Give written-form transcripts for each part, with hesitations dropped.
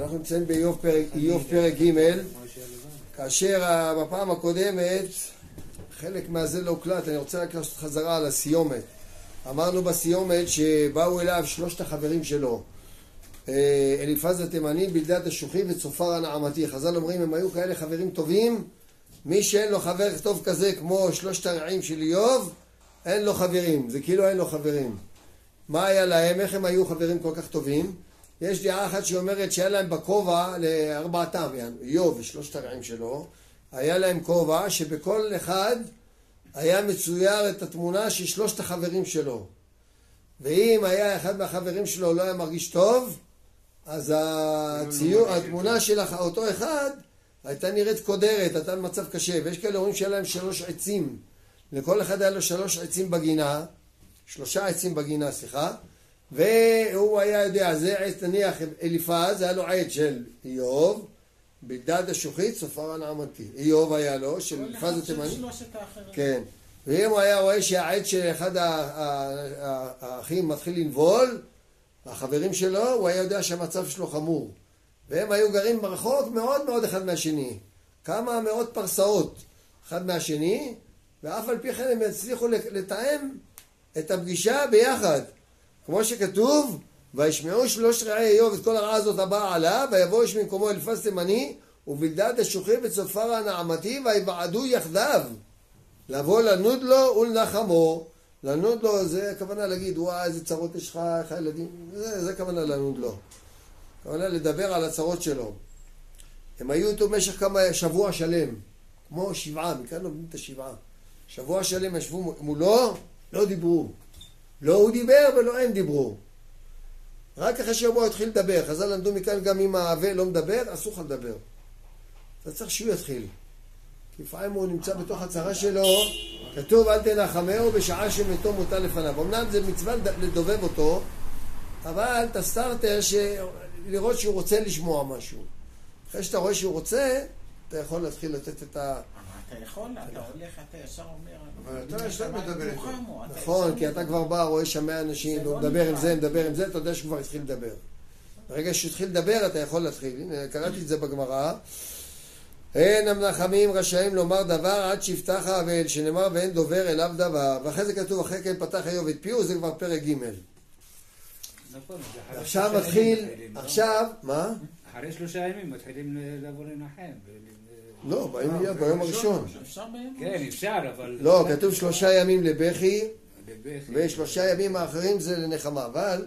אנחנו נמצאים באיוב פרק ג', כאשר בפעם הקודמת חלק מהזה לא הוקלט. אני רוצה לקחת חזרה על הסיומת. אמרנו בסיומת שבאו אליו שלושת החברים שלו, אליפז התימני, בלדד השוחי וצופר הנעמתי. חז"ל אומרים הם היו כאלה חברים טובים. מי שאין לו חבר טוב כזה כמו שלושת הרעים של איוב, אין לו חברים, זה כאילו אין לו חברים. מה היה להם? איך הם היו חברים כל כך טובים? יש דעה אחת שאומרת שהיה להם בכובע לארבעתם, איוב ושלושת הרעים שלו, היה להם כובע שבכל אחד היה מצויר את התמונה של שלושת החברים שלו. ואם היה אחד מהחברים שלו לא היה מרגיש טוב, אז התמונה של אותו אחד הייתה נראית קודרת, הייתה במצב קשה. ויש כאלה אומרים שהיה להם 3 עצים. לכל אחד היה לו 3 עצים בגינה, 3 עצים בגינה, סליחה. והוא היה יודע, זה עץ, נניח אליפז, היה לו עץ של איוב, בלדד השוחי, צופר הנעמתי. איוב היה לו, של אליפז התימני. כן. ואם הוא היה רואה שהעץ של אחד האחים מתחיל לנבול, החברים שלו, הוא היה יודע שהמצב שלו חמור. והם היו גרים ברחוק מאוד מאוד אחד מהשני. כמה מאות פרסאות אחד מהשני, ואף על פי כן הם הצליחו לתאם את הפגישה ביחד. כמו שכתוב, וישמעו 3 רעי איוב את כל הרעה הזאת הבאה עליו, ויבואו איש ממקומו אליפז תימני, ובלדד השוחי וצופר הנעמתי, ויוועדו יחדיו. לבוא לנוד לו ולנחמו. לנוד לו זה הכוונה להגיד, וואי איזה צרות יש לך, איך הילדים, זה כוונה לנוד לו. כוונה לדבר על הצרות שלו. הם היו איתו במשך שבוע שלם, כמו 7, מכאן לומדים את 7. שבוע שלם ישבו מולו, לא דיברו. לא הוא דיבר ולא הם דיברו. רק אחרי שבוע התחיל לדבר. חז"ל למדו מכאן גם אם האהבה לא מדבר, אסור לך לדבר. אתה צריך שהוא יתחיל. כי לפעמים הוא נמצא בתוך הצרה שלו, כתוב אל תנחמהו בשעה שמתו מוטל לפניו. אמנם זה מצווה לדובב אותו, אבל את הסטארטר לראות שהוא רוצה לשמוע משהו. אחרי שאתה רואה שהוא רוצה, אתה יכול להתחיל לתת את ה... אתה יכול, אתה הולך, אתה ישר אומר... אבל אתה ישר מדבר איתו. נכון, כי אתה כבר בא, רואה שמע אנשים, הוא מדבר עם זה, מדבר עם זה, אתה יודע שכבר התחיל לדבר. ברגע שהתחיל לדבר, אתה יכול להתחיל. הנה, קראתי את זה בגמרא. אין המנחמים רשאים לומר דבר עד שיפתח האבל, שנאמר ואין דובר אליו דבר. ואחרי זה כתוב, אחרי כן פתח איוב את פיהו, זה כבר פרק ג'. עכשיו מתחיל, עכשיו, מה? אחרי 3 ימים מתחילים לבוא לנחם. לא, באים מיד ביום הראשון. כן, אפשר, אבל... לא, כתוב 3 ימים לבכי, ו3 ימים האחרים זה לנחמה. אבל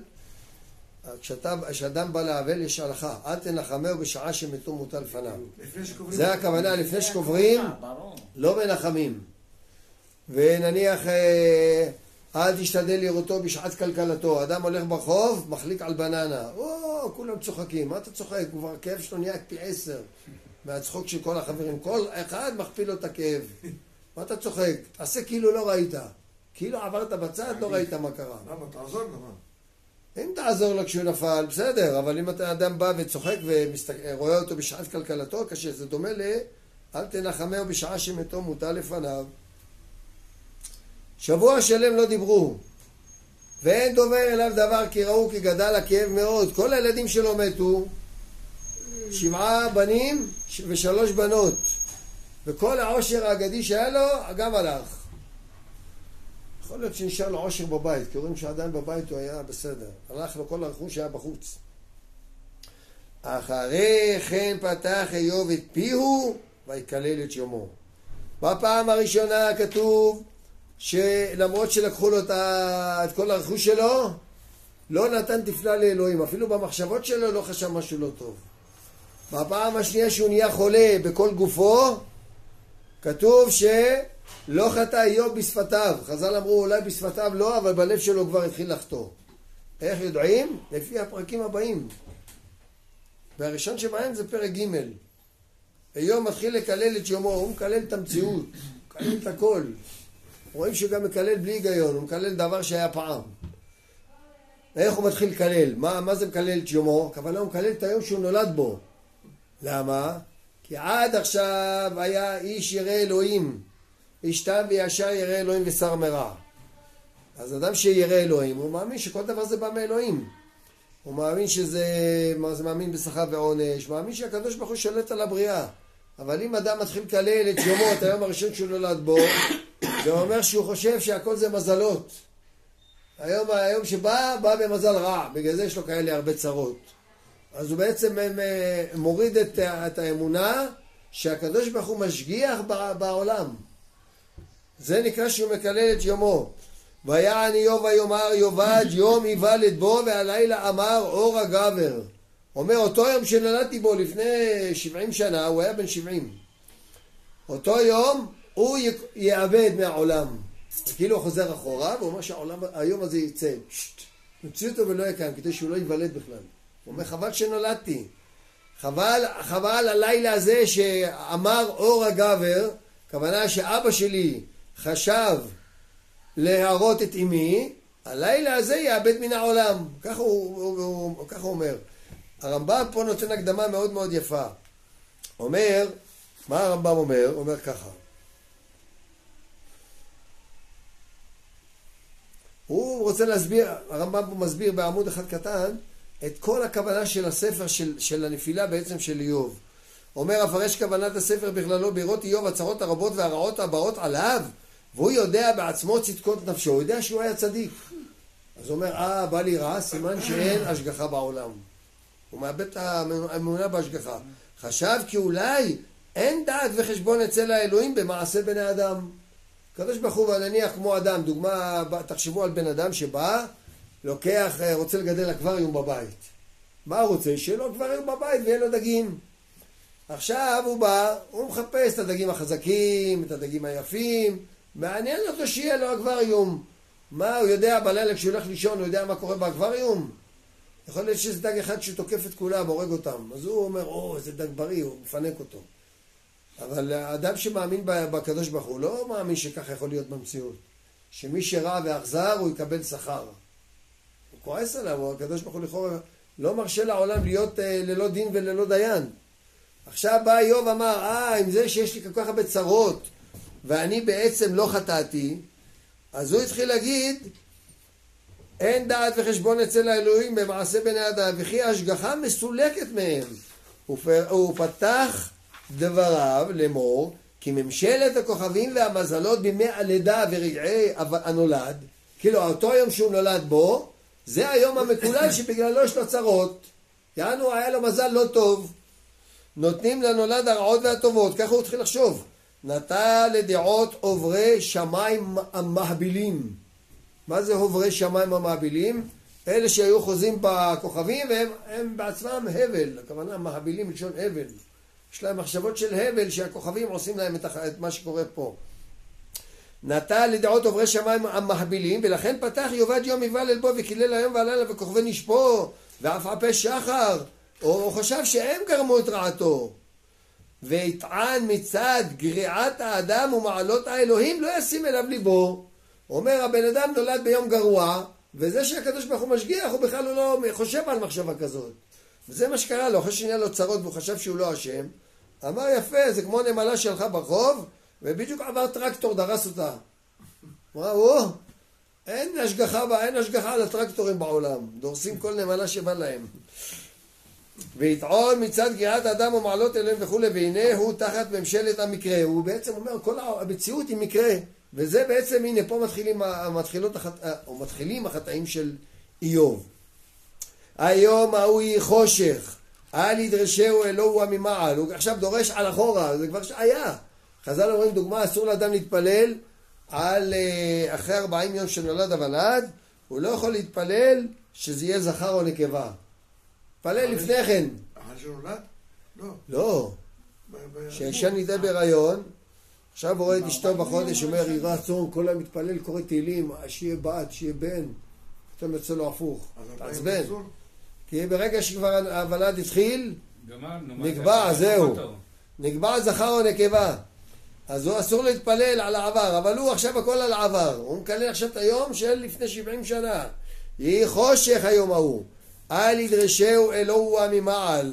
כשאדם בא לאבל יש הלכה, אל תנחמהו בשעה שמתו מוטל לפניו. זה הכוונה, לפני שקוברים, לא מנחמים. ונניח, אל תשתדל לראותו בשעת כלכלתו. אדם הולך ברחוב, מחליק על בננה. כולם צוחקים. מה אתה צוחק? כבר הכאב שלו נהיה פי 10 מהצחוק של כל החברים. כל אחד מכפיל לו את הכאב. מה אתה צוחק? תעשה כאילו לא ראית. כאילו עברת בצד, לא ראית מה קרה. למה? תעזור לו. אם תעזור לו כשהוא נפל, בסדר. אבל אם אתה אדם בא וצוחק ורואה אותו בשעת כלכלתו, קשה. זה דומה אל תנחמהו בשעה שמתו מוטל לפניו. שבוע שלם לא דיברו. ואין דובר אליו דבר כי ראו כי גדל הכאב מאוד. כל הילדים שלו מתו. 7 בנים ו3 בנות. וכל העושר האגדי שהיה לו, גם הלך. יכול להיות שנשאר לו עושר בבית, כי רואים שעדיין בבית הוא היה בסדר. הלך לו כל הרכוש שהיה בחוץ. אחרי כן פתח איוב את פיהו, ויקלל את יומו. בפעם הראשונה כתוב, שלמרות שלקחו לו את כל הרכוש שלו, לא נתן תפלה לאלוהים. אפילו במחשבות שלו לא חשב משהו לא טוב. בפעם השנייה שהוא נהיה חולה בכל גופו, כתוב שלא חטא איוב בשפתיו. חז"ל אמרו אולי בשפתיו לא, אבל בלב שלו כבר התחיל לחטוא. איך יודעים? לפי הפרקים הבאים. והראשון שבהם זה פרק ג'. איוב מתחיל לקלל את יומו, הוא מקלל את המציאות, מקלל את הכל. רואים שהוא גם מקלל בלי היגיון, הוא מקלל דבר שהיה פעם. איך הוא מתחיל לקלל? מה זה מקלל את יומו? הכוונה הוא מקלל את היום שהוא נולד בו. למה? כי עד עכשיו היה איש ירא אלוהים. איש תם וישר ירא אלוהים ושר מרע. אז אדם שירא אלוהים, הוא מאמין שכל דבר זה בא מאלוהים. הוא מאמין שזה, זה מאמין בשכר ועונש, מאמין שהקדוש ברוך הוא שולט על הבריאה. אבל אם אדם מתחיל לקלל את יומו, את היום הראשון שהוא נולד בו, זה אומר שהוא חושב שהכל זה מזלות. היום שבא, בא במזל רע, בגלל זה יש לו כאלה הרבה צרות. אז הוא בעצם מוריד את האמונה שהקדוש ברוך הוא משגיח בעולם. זה נקרא שהוא מקלל את יומו. ויען איוב ויאמר יאבד יום ייוולד בו והלילה אמר אור הגבר. אומר אותו יום שנולדתי בו לפני 70 שנה, הוא היה בן 70. אותו יום הוא יאבד מהעולם. כאילו הוא חוזר אחורה, והוא אומר שהיום הזה יצא. נוציא אותו ולא יקם, כדי שהוא לא ייוולד בכלל. הוא אומר חבל שנולדתי. חבל הלילה הזה שאמר אור הגבר, כוונה שאבא שלי חשב להראות את אמי, הלילה הזה יאבד מן העולם. ככה הוא אומר. הרמב"ם פה נותן הקדמה מאוד מאוד יפה. אומר, מה הרמב"ם אומר? אומר ככה. הוא רוצה להסביר, הרמב"ם פה מסביר בעמוד אחד קטן, את כל הכוונה של הספר של הנפילה בעצם של איוב. אומר, הפרש כוונת הספר בכללו בירות איוב הצרות הרבות והרעות הבאות עליו, והוא יודע בעצמו צדקות נפשו, הוא יודע שהוא היה צדיק. אז הוא אומר, בא לי רע, סימן שאין השגחה בעולם. הוא מאבד את האמונה בהשגחה. חשב כי אולי אין דעת וחשבון אצל האלוהים במעשה בני אדם. קדוש ברוך הוא נניח כמו אדם, דוגמה, תחשבו על בן אדם שבא, לוקח, רוצה לגדל אקווריום בבית. מה הוא רוצה? שיהיה לו אקווריום בבית ויהיה לו דגים. עכשיו הוא בא, הוא מחפש את הדגים החזקים, את הדגים היפים, מעניין אותו שיהיה לו אקווריום. מה, הוא יודע בלילה כשהוא הולך לישון, הוא יודע מה קורה באקווריום? יכול להיות שזה דג אחד שתוקף את כולם, הורג אותם. אז הוא אומר, איזה דג בריא, הוא מפנק אותו. אבל האדם שמאמין בקדוש ברוך הוא לא מאמין שככה יכול להיות במציאות. שמי שרע ואכזר הוא יקבל שכר. הוא כועס עליו, הקדוש ברוך הוא לכאורה לא מרשה לעולם להיות ללא דין וללא דיין. עכשיו בא איוב אמר, עם זה שיש לי כל כך הרבה צרות ואני בעצם לא חטאתי, אז הוא התחיל להגיד, אין דעת וחשבון אצל האלוהים במעשה בני אדם, וכי ההשגחה מסולקת מהם. הוא פתח דבריו לאמור, כי ממשלת הכוכבים והמזלות בימי הלידה ורגעי הנולד, כאילו אותו יום שהוא נולד בו, זה היום המקולל שבגללו יש לו צרות. יענו היה לו מזל לא טוב. נותנים לנולד הרעות והטובות, ככה הוא התחיל לחשוב. נטה לדעות עוברי שמיים המהבילים. מה זה עוברי שמיים המהבילים? אלה שהיו חוזים בכוכבים והם בעצמם הבל, הכוונה מהבילים לשון הבל. יש להם מחשבות של הבל שהכוכבים עושים להם את מה שקורה פה. נטה לדעות עוברי שמיים המהבילים, ולכן פתח יאבד יום ייוולד בו וקילל היום והלילה וכוכבי נשפו ועפעפי שחר. הוא חשב שהם גרמו את רעתו. והטען מצד גריעת האדם ומעלות האלוהים לא ישים אליו ליבו. הוא אומר, הבן אדם נולד ביום גרוע, וזה שהקדוש ברוך הוא משגיח, הוא בכלל לא חושב על מחשבה כזאת. וזה מה שקרה לו, אחרי שנהיה לו צרות והוא חשב שהוא לא אשם. אמר יפה, זה כמו נמלה שהלכה ברחוב, ובדיוק עבר טרקטור, דרס אותה. אמר, אין השגחה על הטרקטורים בעולם. דורסים כל נמלה שבא להם. ויטעון מצד גריעת האדם ומעלות אלוהים וכו', והנה הוא תחת ממשלת המקרה. הוא בעצם אומר, כל המציאות היא מקרה. וזה בעצם, הנה, פה מתחילים החטאים של איוב. היום ההוא יהיה חושך, אל ידרשהו אלוהו ממעל. הוא עכשיו דורש על אחורה, זה כבר שהיה. חז"ל אומרים, דוגמה, אסור לאדם להתפלל על אחרי 40 יום שנולד הוולד, הוא לא יכול להתפלל שזה יהיה זכר או נקבה. פלל לפני כן. אחרי שנולד? לא. לא. שהאישה נידה בהיריון, עכשיו הוא רואה את אשתו בחודש, אומר, יהי רצון, כל היום מתפלל, קורא תהילים, שיהיה בת, שיהיה בן. פתאום יוצא לו הפוך, תעצבן. כי ברגע שכבר הוולד התחיל, נקבע, זהו. נקבע זכר או נקבה. אז הוא אסור להתפלל על העבר, אבל הוא עכשיו הכל על העבר. הוא מקלל עכשיו את היום של לפני 70 שנה. יהי חושך היום ההוא. אל ידרשהו אלוהו ממעל.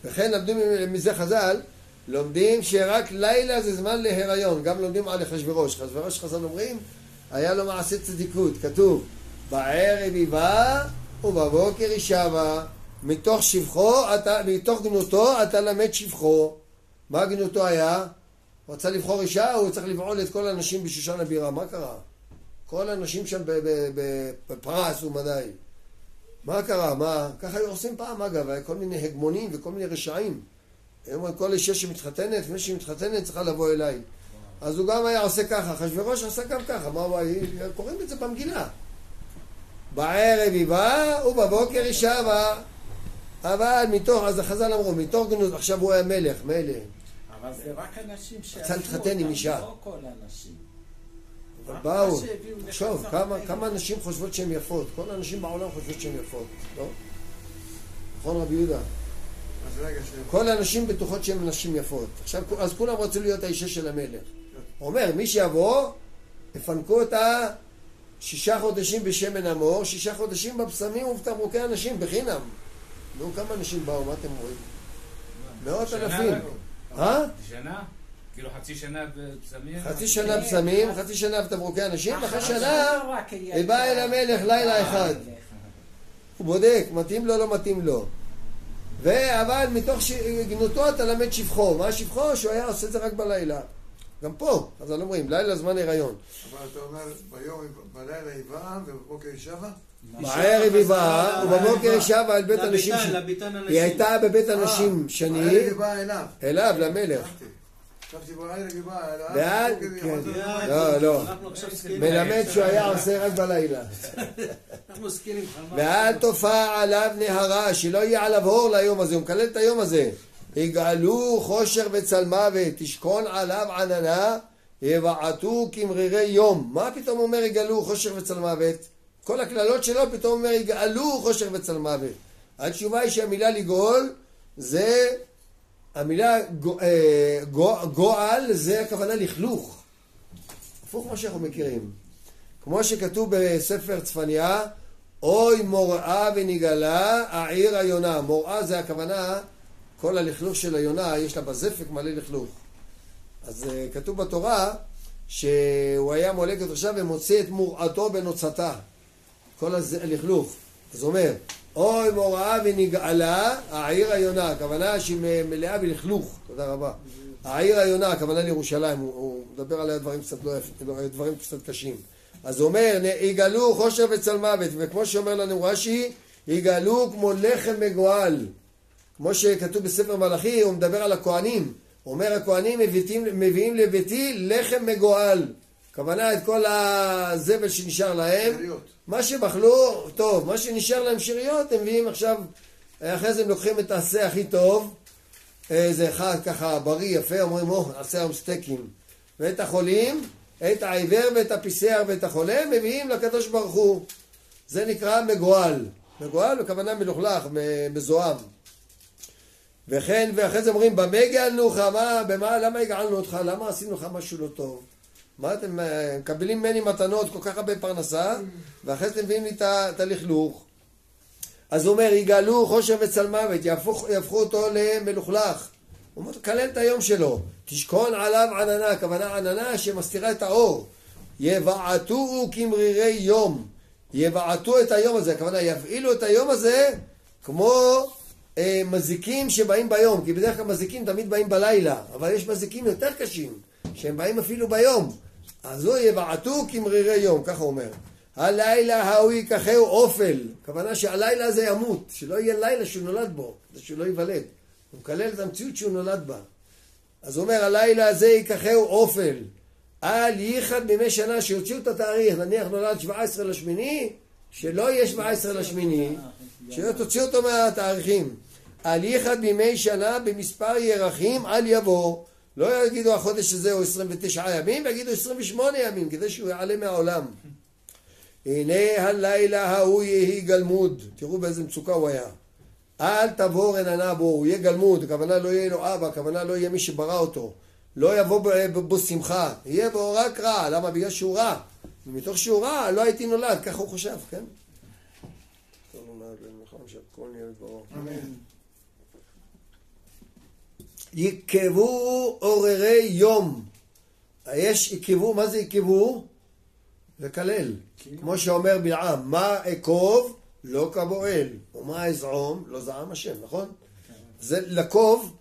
וכן למדו מזה חז"ל, לומדים שרק לילה זה זמן להיריון, גם לומדים על אחשוורוש. אחשוורוש חז"ל אומרים, היה לו מעשה צדיקות, כתוב, בערב יבא ובבוקר ישבע, מתוך גנותו אתה למד שבחו. מה גנותו היה? הוא רצה לבחור אישה, הוא צריך לבעול את כל האנשים בשושן הבירה. מה קרה? כל האנשים שם בפרס ומדי. מה קרה? מה? ככה היו עושים פעם, אגב, היה כל מיני הגמונים וכל מיני רשעים. הם אומרים, כל אישה שמתחתנת, לפני שהיא מתחתנת צריכה לבוא אליי. אז הוא גם היה עושה ככה, אחשוורוש עשה גם ככה. מה הוא היה? קוראים את זה במגילה. בערב יבא ובבוקר ישבע. אבל מתוך, אז החז"ל אמרו, מתוך גנות, עכשיו הוא היה מלך, מלך. אבל זה רק אנשים רצה להתחתן עם אישה. לא כל האנשים. באו, תחשוב, כמה אנשים חושבות שהן יפות. כל האנשים בעולם חושבות שהן יפות, לא? נכון רבי יהודה? כל האנשים בטוחות שהן נשים יפות. עכשיו, אז כולם רצו להיות האישה של המלך. הוא אומר, מי שיבוא, יפנקו אותה 6 חודשים בשמן המור, 6 חודשים בבשמים ובתמרוקי אנשים בחינם. נו, כמה אנשים באו, מה אתם רואים? מאות אלפים. שנה? כאילו חצי שנה בבשמים? חצי שנה בשמים, חצי שנה בתמרוקי אנשים, אחרי שנה היא באה אל המלך לילה אחד. הוא בודק, מתאים לו, לא מתאים לו. אבל מתוך גנותו אתה למד שבחו. מה שבחו? שהוא היה עושה את זה רק בלילה. גם פה, אז אני אומרים, לילה זמן הריון. אבל אתה אומר, בלילה היא באה ובבוקר היא שבה? בערב היא באה ובבוקר היא שבה אל בית אנשים. היא הייתה בבית אנשים שני. בערב היא באה אליו. אליו, למלך. חשבתי בערב היא באה אליו. ועד, כן. לא. מלמד שהוא היה עושה רק בלילה. ואל תופע עליו נהרה, שלא יהיה עליו אור ליום הזה. הוא מקלל את היום הזה. יגאלו חושר וצל מוות, תשכון עליו עננה, יבעטו כמרירי יום. מה פתאום אומר יגאלו חושר וצל מוות? כל הכללות שלו פתאום אומר יגאלו חושר וצל מוות. התשובה היא שהמילה לגאול זה המילה גואל, זה הכוונה לכלוך. הפוך מה שאנחנו מכירים. כמו שכתוב בספר צפניה, אוי מוראה ונגלה העיר היונה. מוראה זה הכוונה, כל הלכלוך של היונה יש לה בזפק מלא לכלוך. אז כתוב בתורה שהוא היה מולק את ראשיו ומוציא את מוראתו בנוצתה. כל הלכלוך. אז הוא אומר, אוי מוראה ונגאלה העיר היונה. הכוונה שהיא מלאה בלכלוך. תודה רבה. העיר היונה, הכוונה לירושלים. הוא מדבר עליה דברים קצת קשים. אז הוא אומר, יגאלו חושר וצל מוות. וכמו שאומר לנו רש"י, יגאלו כמו לחם מגואל. כמו שכתוב בספר מלאכי, הוא מדבר על הכהנים. הוא אומר, הכהנים מביאים לביתי לחם מגואל. הכוונה את כל הזבל שנשאר להם. שריות. מה שבחלו, טוב, מה שנשאר להם שריות, הם מביאים עכשיו, אחרי זה הם לוקחים את העשה הכי טוב, זה אחד ככה בריא, יפה, אומרים, נעשה היום סטייקים. ואת החולים, את העיוור ואת הפיסח ואת החולה, מביאים לקדוש ברוך הוא. זה נקרא מגואל. מגואל בכוונה מלוכלך, מזוהם. וכן, ואחרי זה אומרים, במה גאלנו לך? למה הגעלנו אותך? למה עשינו לך משהו לא טוב? מה אתם מקבלים ממני מתנות כל כך הרבה פרנסה, ואחרי זה אתם מביאים לי את הלכלוך. אז הוא אומר, יגאלו חושר וצל מוות, יהפכו אותו למלוכלך. הוא אומר, קלל את היום שלו, תשכון עליו עננה, הכוונה עננה שמסתירה את האור. יבעטו כמרירי יום. יבעטו את היום הזה, הכוונה יבעילו את היום הזה כמו מזיקים שבאים ביום, כי בדרך כלל מזיקים תמיד באים בלילה, אבל יש מזיקים יותר קשים, שהם באים אפילו ביום. אז הוא יבעטו כמרירי יום, ככה הוא אומר. הלילה ההוא ייקחהו אופל, הכוונה שהלילה הזה ימות, שלא יהיה לילה שהוא נולד בו, שהוא לא ייוולד. הוא מקלל את המציאות שהוא נולד בה. אז הוא אומר, הלילה הזה ייקחהו אופל. על ייחד בימי שנה שיוציאו את התאריך, נניח נולד 17 לשמיני, שלא יהיה 17 לשמיני, שתוציאו אותו מהתאריכים. על ייחד בימי שנה במספר ירחים על יבוא. לא יגידו החודש הזה הוא 29 ימים, יגידו 28 ימים, כדי שהוא יעלה מהעולם. הנה הלילה ההוא יהי גלמוד. תראו באיזה מצוקה הוא היה. אל תבור עננה בו, הוא יהיה גלמוד, הכוונה לא יהיה לו אבא, הכוונה לא יהיה מי שברא אותו. לא יבוא בו שמחה, יהיה בו רק רע. למה? בגלל שהוא רע. ומתוך שהוא רע לא הייתי נולד, ככה הוא חושב, כן? טוב, שהכל נהיה בדברו. יקבו עוררי יום. יש יקבו, מה זה יקבו? לקלל. כמו שאומר בלעם, מה אקוב? לא כבועל. ומה אזעום? לא זעם השם, נכון? זה לקוב,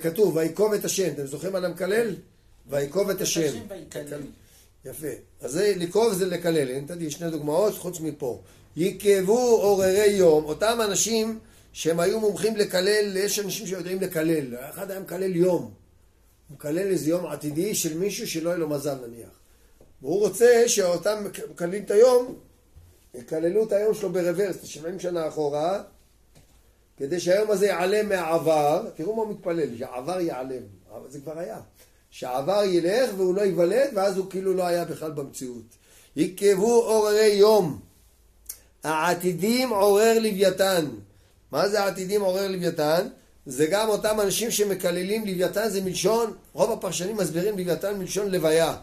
כתוב, ויקוב את השם. אתם זוכרים על המקלל? ויקוב את השם. יפה. אז זה לקוב זה לקלל. נתתי שני דוגמאות חוץ מפה. יקבו עוררי יום. אותם אנשים שהם היו מומחים לקלל, יש אנשים שיודעים לקלל. אחד היה מקלל יום. הוא מקלל איזה יום עתידי של מישהו שלא יהיה לו מזל נניח. והוא רוצה שאותם מקללים את היום, יקללו את היום שלו ברוורס, 70 שנה אחורה, כדי שהיום הזה יעלם מהעבר. תראו מה הוא מתפלל, שהעבר יעלם. זה כבר היה. שהעבר ילך והוא לא ייוולד, ואז הוא כאילו לא היה בכלל במציאות. יקבו עוררי יום. העתידים עורר לוויתן. מה זה העתידים עורר לוויתן? זה גם אותם אנשים שמקללים לוויתן, זה מלשון, רוב הפרשנים מסבירים לוויתן מלשון לוויה.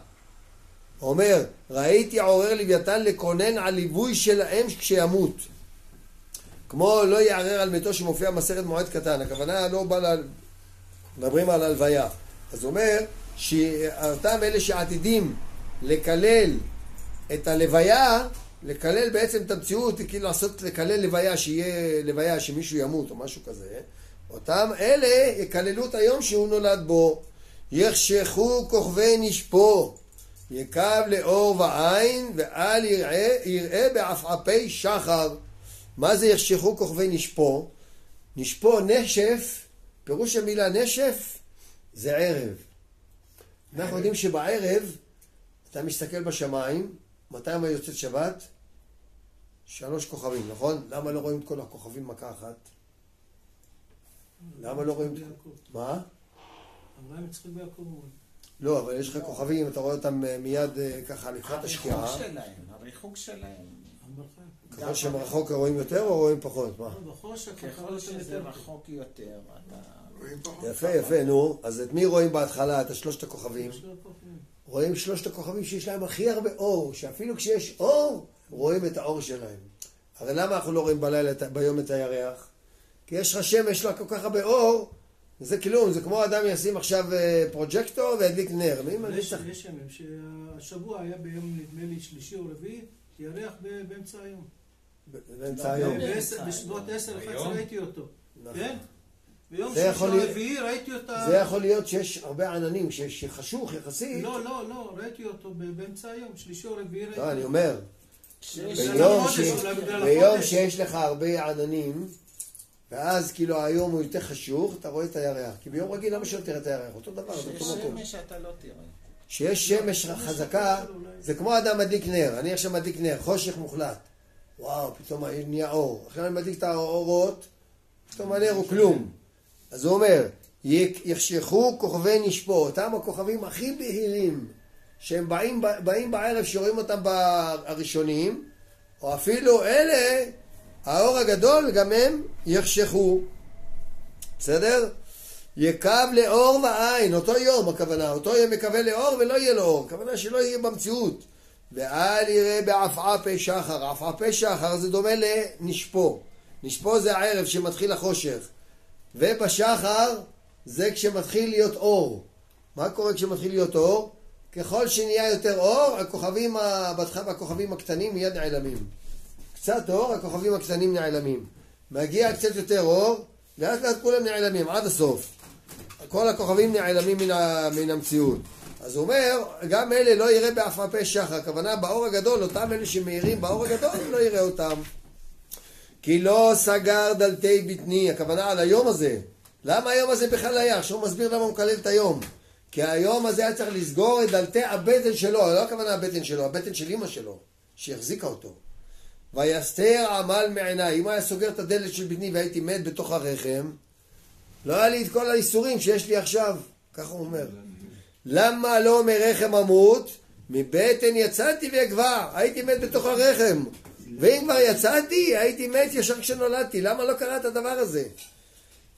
אומר, ראיתי עורר לוויתן לקונן על ליווי שלהם כשימות. כמו לא יערער על מתו שמופיע במסכת מועד קטן. הכוונה לא בא מדברים על הלוויה. אז הוא אומר שאותם אלה שעתידים לקלל את הלוויה, לקלל בעצם את המציאות, כאילו לעשות לקלל לוויה, שיהיה לוויה שמישהו ימות או משהו כזה. אותם אלה יקללו את היום שהוא נולד בו. יחשכו כוכבי נשפו, יקב לאור ועין, ואל יראה בעפעפי שחר. מה זה יחשכו כוכבי נשפו? נשפו, נשף, פירוש המילה נשף זה ערב. אנחנו יודעים שבערב אתה מסתכל בשמיים, מתי מה יוצאת שבת? 3 כוכבים, נכון? למה לא רואים את כל הכוכבים מכה אחת? למה לא רואים? מה? אברהם יצחק ויעקב. לא, אבל יש לך כוכבים, אתה רואה אותם מיד ככה לקראת השקיעה. הריחוק שלהם, הריחוק שלהם. ככל שמרחוק רואים יותר או רואים פחות? מה? ככל שזה רחוק יותר, יפה, יפה, נו. אז את מי רואים בהתחלה? את 3 הכוכבים. רואים 3 הכוכבים שיש להם הכי הרבה אור, שאפילו כשיש אור, רואים את האור שלהם. הרי למה אנחנו לא רואים בלילה, ביום את הירח? כי יש לך שמש, יש לה כל כך הרבה אור, זה כלום, זה כמו אדם ישים עכשיו פרוג'קטור וידליק נר. יש ימים שהשבוע היה ביום נדמה לי שלישי או רביעי, ירח באמצע היום. באמצע היום. בשבועות 10-11 ראיתי אותו. כן? ביום זה שלישי רביעי ראיתי אותה... זה יכול להיות שיש הרבה עננים, שחשוך יחסית. לא, ראיתי אותו באמצע היום, שלישי או רביעי ראיתי אותו. לא, אני אומר, ביום שיש לך הרבה עננים, ואז כאילו היום הוא יותר חשוך, אתה רואה את הירח. כי ביום רגיל למה שלא תראה את הירח? אותו דבר, זה אותו מקום. שמש אתה לא תראה. שיש שמש חזקה, זה כמו אדם מדליק נר. אני עכשיו מדליק נר, חושך מוחלט. וואו, פתאום נהיה אור. אחרי אני מדליק את האורות, פתאום הנר הוא כלום. אז הוא אומר, יחשכו כוכבי נשפו, אותם הכוכבים הכי בהירים, שהם באים בערב שרואים אותם הראשונים, או אפילו אלה, האור הגדול גם הם יחשכו. בסדר? יקב לאור ועין, אותו יום הכוונה, אותו יום יקבל לאור ולא יהיה לו אור, הכוונה שלא יהיה במציאות. ואל יראה בעפעפי שחר, עפעפי שחר זה דומה לנשפו. נשפו זה הערב שמתחיל החושך. ובשחר זה כשמתחיל להיות אור. מה קורה כשמתחיל להיות אור? ככל שנהיה יותר אור, הכוכבים הקטנים מיד נעלמים. קצת אור, הכוכבים הקטנים נעלמים. מגיע קצת יותר אור, לאט לאט כולם נעלמים, עד הסוף. כל הכוכבים נעלמים מן המציאות. אז הוא אומר, גם אלה לא יראה בעפעפי שחר. הכוונה באור הגדול, אותם אלה שמאירים באור הגדול, לא יראה אותם. כי לא סגר דלתי בטני, הכוונה על היום הזה. למה היום הזה בכלל היה? עכשיו הוא מסביר למה הוא מקלל את היום. כי היום הזה היה צריך לסגור את דלתי הבטן שלו, לא הכוונה הבטן שלו, הבטן של אמא שלו, שהחזיקה אותו. ויסתר עמל מעיניי, אם הוא היה סוגר את הדלת של בטני והייתי מת בתוך הרחם, לא היה לי את כל האיסורים שיש לי עכשיו, ככה הוא אומר. למה לא מרחם אמות? מבטן יצאתי ואגבר, הייתי מת בתוך הרחם. ואם כבר יצאתי, הייתי מת ישר כשנולדתי. למה לא קרה את הדבר הזה?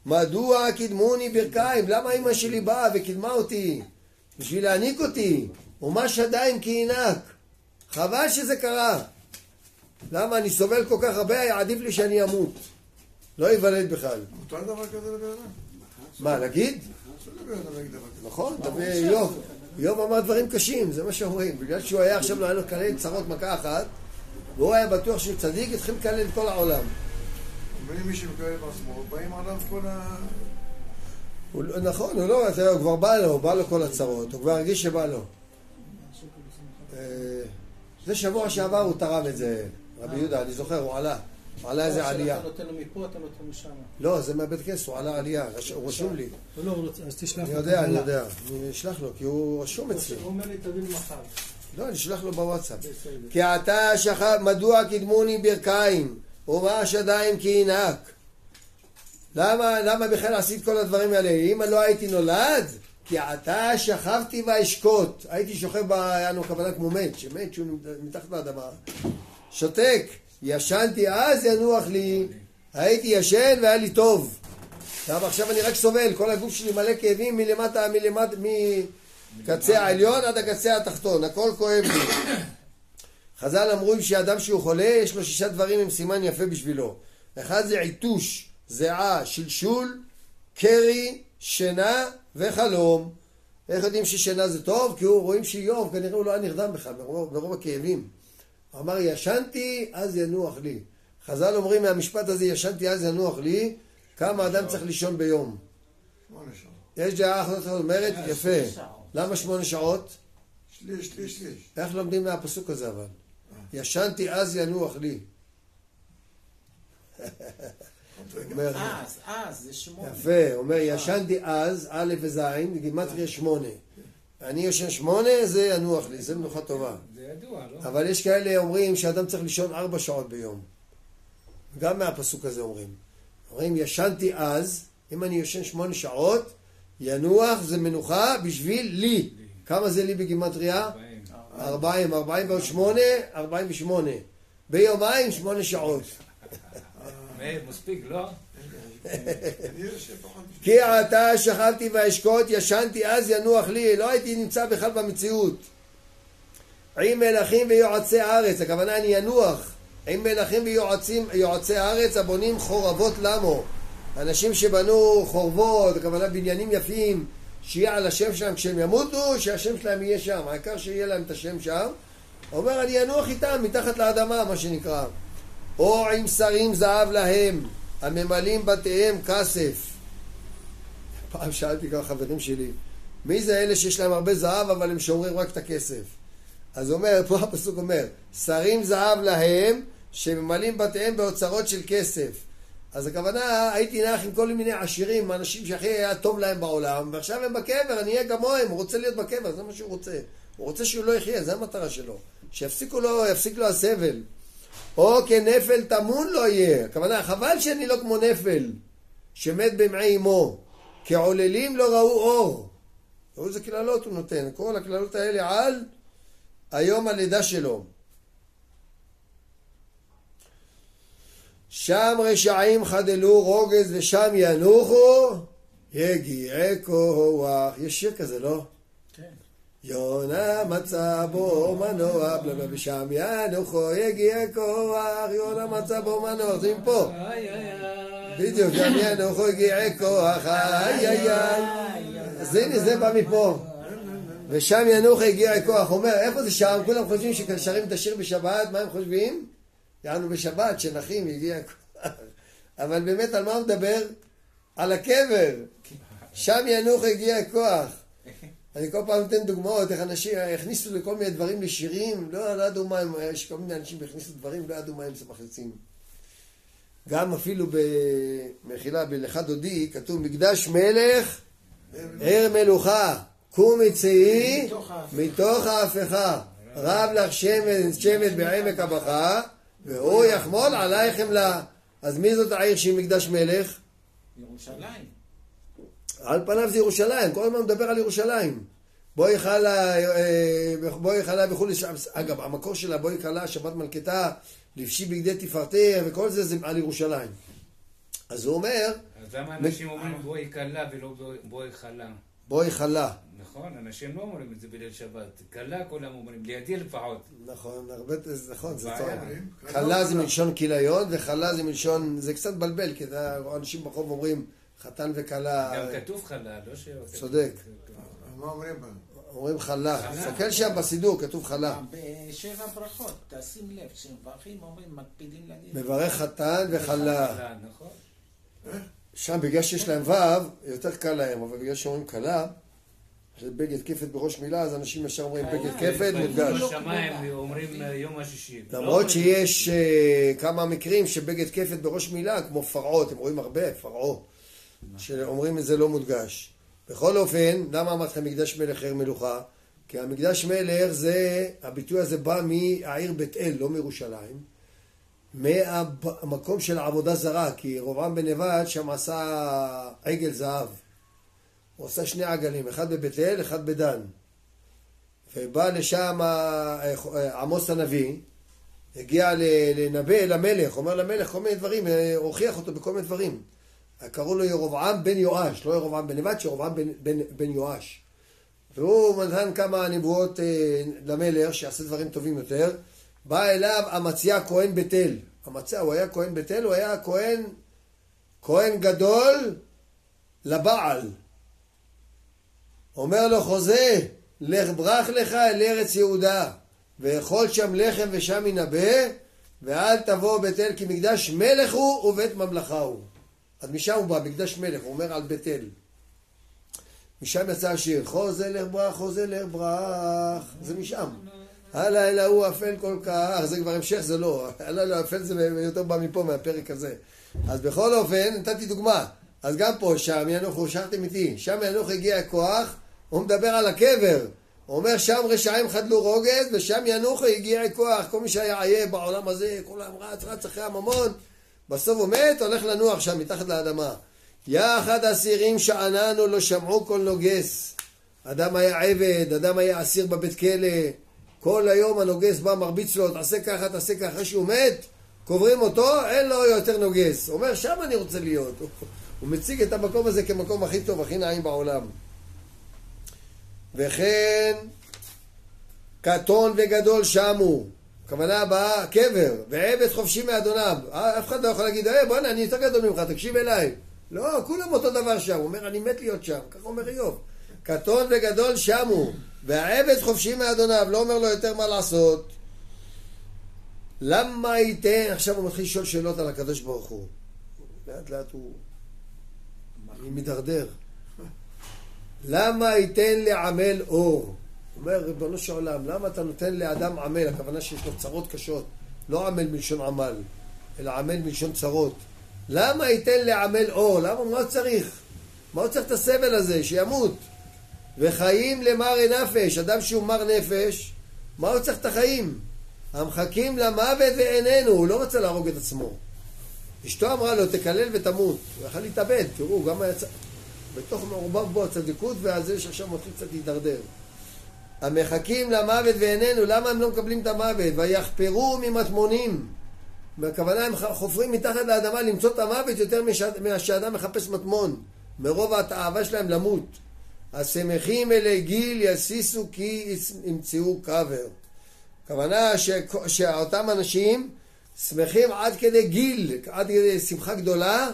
מדוע קידמוני ברכיים? למה אמא שלי באה וקידמה אותי? בשביל להעניק אותי. ומה שדיים כי עינק. חבל שזה קרה. למה אני סובל כל כך הרבה? עדיף לי שאני אמות. לא ייוולד בכלל. מותר דבר כזה לבן אדם? מה, נגיד? רצו לדבר על נגד דבר כזה. נכון, איוב אמר דברים קשים, זה מה שאומרים. בגלל שהוא היה עכשיו, לא היה לו לקלל צרות מכה אחת, והוא היה בטוח שהוא צדיק, התחיל לקלל את כל העולם. אבל אם מי שמקלל בעצמו, באים עליו כל ה... נכון, הוא כבר בא לו כל הצרות, הוא כבר הרגיש שבא לו. זה שבוע שעבר הוא תרם את זה, רבי יהודה, אני זוכר, הוא עלה איזה עלייה. אתה נותן לו מפה, אתה נותן לו שם. לא, זה מהבית כנסת, הוא עלה עלייה, הוא רשום לי. לא, אז תשלח אני לו. יודע, אני אשלח לו, כי הוא רשום אצלי. הוא אומר לי, תביא לי מחר. לא, אני אשלח לו בוואטסאפ. כי אתה שכב, מדוע קדמוני ברכיים, ומה השדיים כי ינק? למה בכלל עשית כל הדברים האלה? אם לא הייתי נולד, כי אתה שכבתי ואשקוט. הייתי שוכב היה כוונה כמו מת, שמת שהוא מתחת לאדמה. שותק, ישנתי אז ינוח לי, הייתי ישן והיה לי טוב. עכשיו אני רק סובל, כל הגוף שלי מלא כאבים מלמטה, מקצה העליון עד הקצה התחתון, הכל כואב לי. חז"ל אמרו שאדם שהוא חולה, יש לו 6 דברים עם סימן יפה בשבילו. אחד זה עיתוש, זיעה, שלשול, קרי, שינה וחלום. איך יודעים ששינה זה טוב? כי הוא רואים שאיוב, כנראה הוא לא היה נרדם בכלל, ברוב הכאבים. אמר, ישנתי, אז ינוח לי. חז"ל אומרים מהמשפט הזה, ישנתי, אז ינוח לי, כמה אדם צריך לישון ביום. 8 שעות. יש דעה אחת אומרת, יפה. למה 8 שעות? שליש. איך לומדים מהפסוק הזה אבל? ישנתי, אז ינוח לי. אז, זה 8. יפה, אומר ישנתי אז, א' וז', גימטריה 8. אני ישן 8, זה ינוח לי, זה מנוחה טובה. זה ידוע, לא? אבל יש כאלה אומרים שאדם צריך לישון 4 שעות ביום. גם מהפסוק הזה אומרים ישנתי אז, אם אני ישן 8 שעות, ינוח זה מנוחה בשביל לי. כמה זה לי בגימטריה? 40 ועוד 8, 48. ביומיים 8 שעות. מספיק, לא? כי אתה שכבתי ואשקוט, ישנתי אז ינוח לי, לא הייתי נמצא בכלל במציאות. עם מלכים ויועצי הארץ, הכוונה אני ינוח. עם מלכים ויועצי הארץ הבונים חורבות למו. אנשים שבנו חורבות, הכוונה בניינים יפים, שיהיה על השם שלהם כשהם ימותו, שהשם שלהם יהיה שם, העיקר שיהיה להם את השם שם. אומר אני ינוח איתם מתחת לאדמה, מה שנקרא. או עם שרים זהב להם, הממלאים בתיהם כסף. פעם שאלתי כמה חברים שלי, מי זה אלה שיש להם הרבה זהב אבל הם שומרים רק את הכסף? אז אומר, פה הפסוק אומר, שרים זהב להם, שממלאים בתיהם באוצרות של כסף. אז הכוונה, הייתי נח עם כל מיני עשירים, אנשים שהכי היה טוב להם בעולם, ועכשיו הם בקבר, אני אהיה כמוהם, הוא רוצה להיות בקבר, זה מה שהוא רוצה. הוא רוצה שהוא לא יחיה, זה המטרה שלו. שיפסיק לו הסבל. או כנפל תמון לא יהיה. הכוונה, חבל שאני לא כמו נפל, שמת במעי אמו. כעוללים לא ראו אור. ראו איזה כללות הוא נותן. כל הכללות האלה על היום הלידה שלו. שם רשעים חדלו רוגז ושם ינוחו יגיעי כוח. יש שיר כזה, לא? כן. יונה מצא בו מנוע בלמה ושם ינוחו יגיעי כוח. יונה מצא בו מנוע. זה מפה. בדיוק, שם ינוחו יגיעי כוח. אז הנה זה בא מפה. ושם ינוחו יגיעי כוח. אומר, איפה זה שם? כולם חושבים ששרים את השיר בשבת. מה הם חושבים? יענו בשבת, שנחים, יגיע כוח. אבל באמת על מה הוא מדבר? על הקבר. שם ינוח יגיע כוח. אני כל פעם נותן דוגמאות, איך אנשים הכניסו לכל מיני דברים לשירים, לא ידעו מה הם, יש כל מיני אנשים הכניסו דברים, לא ידעו מה הם מחליצים. גם אפילו במחילה, בלכה דודי, כתוב, מקדש מלך, ער מלוכה, קום מצאי, מתוך ההפכה, רב לך שמת בעמק הבכה, והוא יחמול עליי חמלה. אז מי זאת העיר שהיא מקדש מלך? ירושלים. על פניו זה ירושלים, כל הזמן מדבר על ירושלים. בואי חלה וכולי. אגב, המקור שלה בואי חלה, שבת מלכתה, לבשי בגדי תפארתך, וכל זה על ירושלים. אז הוא אומר... אז למה אנשים אומרים בואי חלה ולא בואי חלה? בואי חלה. נכון, אנשים לא אומרים את זה בליל שבת. חלה כולם אומרים, לידי לפחות. נכון, נכון, זה טוב. חלה זה מלשון כיליון, וחלה זה מלשון, זה קצת בלבל, כי אנשים ברחוב אומרים חתן וכלה. גם כתוב חלה, לא ש... צודק. מה אומרים? אומרים חלה. חלה. תסתכל שם בסידור, כתוב חלה. בשבע ברכות, תשים לב, כשמברכים אומרים, מקפידים להגיד. מברך חתן וכלה. חלה, נכון. שם בגלל שיש להם ו' יותר קל להם, אבל בגלל שאומרים כלה, של בגד כפת בראש מילה, אז אנשים ישר אומרים בגד כפת מודגש. בשמיים אומרים יום השישי. למרות שיש כמה מקרים שבגד כפת בראש מילה, כמו פרעה, אתם רואים הרבה, פרעה, שאומרים את זה לא מודגש. בכל אופן, למה אמרת לכם מקדש מלך עיר מלוכה? כי המקדש מלך זה, הביטוי הזה בא מהעיר בית אל, לא מירושלים, מהמקום של העבודה זרה, כי ירבעם בן נבט שם עשה עגל זהב. הוא עשה שני עגלים, אחד בבית אל, אחד בדן. ובא לשם עמוס הנביא, הגיע לנבא, למלך, אומר למלך כל מיני דברים, הוכיח אותו בכל מיני דברים. קראו לו ירבעם בן יואש, לא ירבעם בן נבט, ירבעם בן יואש. והוא נתן כמה נבואות למלך, שיעשה דברים טובים יותר. בא אליו אמציה כהן בית אל. אמציה, הוא היה כהן בית אל, הוא היה כהן גדול לבעל. אומר לו חוזה, לך ברח לך אל ארץ יהודה, ואכול שם לחם ושם ינבא, ואל תבוא בית אל כי מקדש מלך הוא ובית ממלכה הוא. אז משם הוא בא, מקדש מלך, הוא אומר על בית אל. משם יצא השיר, חוזה לך ברח, חוזה לך ברח, זה משם. הלילה הוא אפל כל כך, זה כבר המשך, זה לא, הלילה אפל זה יותר בא מפה מהפרק הזה. אז בכל אופן, נתתי דוגמה, אז גם פה, שם ינוחו, שרתם איתי, שם ינוח הגיע הכוח, הוא מדבר על הקבר, הוא אומר שם רשעים חדלו רוגז, ושם ינוח הגיע הכוח, כל מי שהיה עייף בעולם הזה, כולם רץ אחרי הממון, בסוף הוא מת, הולך לנוח שם מתחת לאדמה. יחד אסירים שעננו לא שמעו כל נוגס, אדם היה עבד, אדם היה אסיר בבית כלא, כל היום הנוגס בא מרביץ לו, תעשה ככה, תעשה ככה, אחרי שהוא מת, קוברים אותו, אין לו יותר נוגס. הוא אומר, שם אני רוצה להיות. הוא מציג את המקום הזה כמקום הכי טוב, הכי נעים בעולם. וכן, קטון וגדול שמו, הכוונה הבאה, קבר, ועבד חופשי מאדוניו. אף אחד לא יכול להגיד, בוא'נה, אני יותר גדול ממך, תקשיב אליי. לא, כולם אותו דבר שם. הוא אומר, אני מת להיות שם. כך אומר איוב. קטון וגדול שמו, והעבד חופשי מאדוניו, לא אומר לו יותר מה לעשות. למה ייתן? עכשיו הוא מתחיל לשאול שאלות על הקדוש ברוך הוא. לאט לאט הוא מדרדר. למה ייתן לעמל אור? אומר ריבונו של עולם, למה אתה נותן לאדם עמל? הכוונה שיש לו צרות קשות. לא עמל מלשון עמל, אלא עמל מלשון צרות. למה ייתן לעמל אור? למה? מה צריך? מה הוא צריך את הסבל הזה? שימות. וחיים למרי נפש. אדם שהוא מר נפש, מה הוא צריך את החיים? המחכים למוות ואיננו. הוא לא רוצה להרוג את עצמו. אשתו אמרה לו, תקלל ותמות. הוא יכול להתאבד. תראו, גם היה בתוך מעורבב בו הצדיקות, ועל זה שעכשיו מתחיל קצת להידרדר. המחכים למוות ואיננו. למה הם לא מקבלים את המוות? ויחפרו ממטמונים. בכוונה הם חופרים מתחת לאדמה למצוא את המוות יותר מהשאדם מחפש מטמון. מרוב האהבה שלהם למות. השמחים אלי גיל יסיסו כי ימצאו קבר. הכוונה שאותם אנשים שמחים עד כדי גיל, עד כדי שמחה גדולה,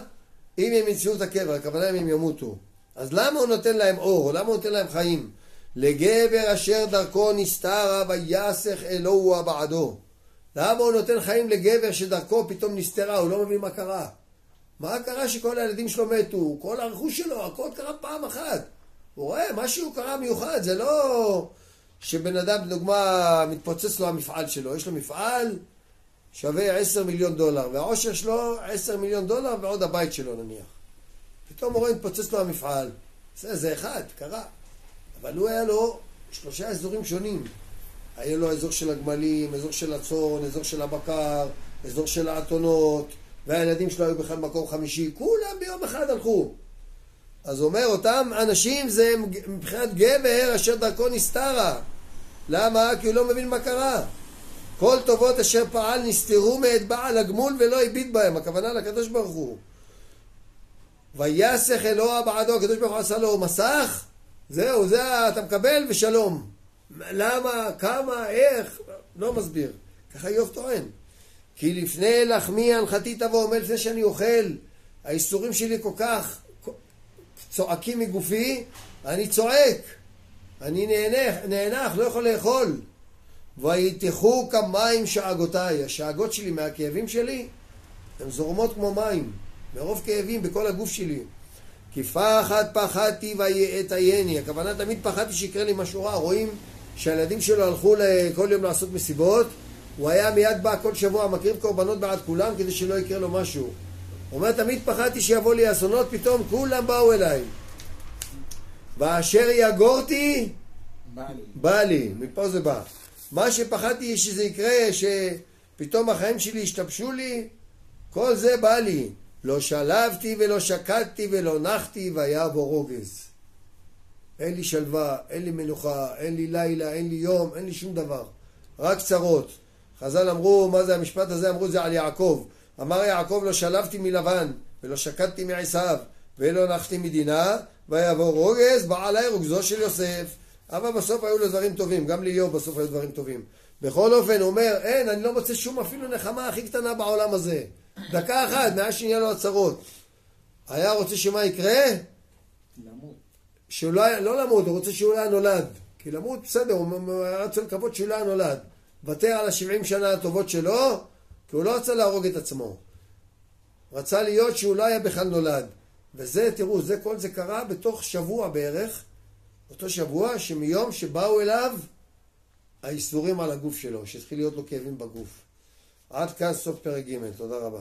אם הם ימצאו את הקבר, הכוונה אם הם ימותו. אז למה הוא נותן להם אור? למה הוא נותן להם חיים? לגבר אשר דרכו נסתרה ויסך אלוהו בעדו. למה הוא נותן חיים לגבר שדרכו פתאום נסתרה? הוא לא מבין מה קרה. מה קרה שכל הילדים שלו מתו? כל הרכוש שלו, הכל קרה פעם אחת. הוא רואה, משהו קרה מיוחד. זה לא שבן אדם, בדוגמה, מתפוצץ לו המפעל שלו. יש לו מפעל שווה 10 מיליון דולר, והעושר שלו 10 מיליון דולר ועוד הבית שלו נניח. פתאום הוא רואה, מתפוצץ לו המפעל. זה אחד, קרה. אבל הוא היה לו 3 אזורים שונים. היה לו אזור של הגמלים, אזור של הצאן, אזור של הבקר, אזור של האתונות, והילדים שלו היו בכלל מקום חמישי. כולם ביום אחד הלכו. אז הוא אומר, אותם אנשים זה מבחינת גבר אשר דרכו נסתרה. למה? כי הוא לא מבין מה קרה. כל טובות אשר פעל נסתרו מאת בעל הגמול ולא הביט בהם. הכוונה לקדוש ברוך הוא. ויסך אלוה בעדו. הקדוש ברוך הוא עשה לו מסך. זהו, זה אתה מקבל ושלום. למה? כמה? איך? לא מסביר. ככה איוב טוען. כי לפני לחמי הנחתי תבוא, אומר לפני שאני אוכל, האיסורים שלי כל כך צועקים מגופי, אני צועק, אני נאנח, לא יכול לאכול. ויתחו כמים שאגותיי, השאגות שלי מהכאבים שלי, הן זורמות כמו מים, מרוב כאבים בכל הגוף שלי. כי פחד פחדתי ויאטייני, הכוונה תמיד פחדתי שיקרה לי משהו רע. רואים שהילדים שלו הלכו כל יום לעשות מסיבות, הוא היה מיד בא כל שבוע מקריב קורבנות בעד כולם כדי שלא יקרה לו משהו. הוא אומר תמיד פחדתי שיבוא לי אסונות, פתאום כולם באו אליי. ואשר יגורתי בא לי, מפה זה בא. מה שפחדתי שזה יקרה, שפתאום החיים שלי השתבשו לי, כל זה בא לי. לא שלבתי ולא שקדתי ולא נחתי והיה בו רוגז. אין לי שלווה, אין לי מנוחה, אין לי לילה, אין לי יום, אין לי שום דבר. רק צרות. חז"ל אמרו, מה זה המשפט הזה? אמרו זה על יעקב. אמר יעקב לא שלבתי מלבן ולא שקדתי מעשיו ולא נחתי מדינה ויבוא רוגז, בא עליי רוגזו של יוסף. אבל בסוף היו לו דברים טובים, גם לאיוב בסוף היו דברים טובים. בכל אופן הוא אומר, אין, אני לא מוצא שום אפילו נחמה הכי קטנה בעולם הזה. דקה אחת, מאז שנהיה לו הצרות. היה רוצה שמה יקרה? למות. שהוא לא למות, הוא רוצה שהוא לא היה נולד. כי למות בסדר, הוא רצה לקוות שהוא לא היה נולד. ותר על 70 שנה הטובות שלו, כי הוא לא רצה להרוג את עצמו. רצה להיות שהוא לא היה בכלל נולד. וזה, תראו, כל זה קרה בתוך שבוע בערך, אותו שבוע שמיום שבאו אליו האיסורים על הגוף שלו, שהתחיל להיות לו כאבים בגוף. עד כאן סוף פרק ג'. תודה רבה.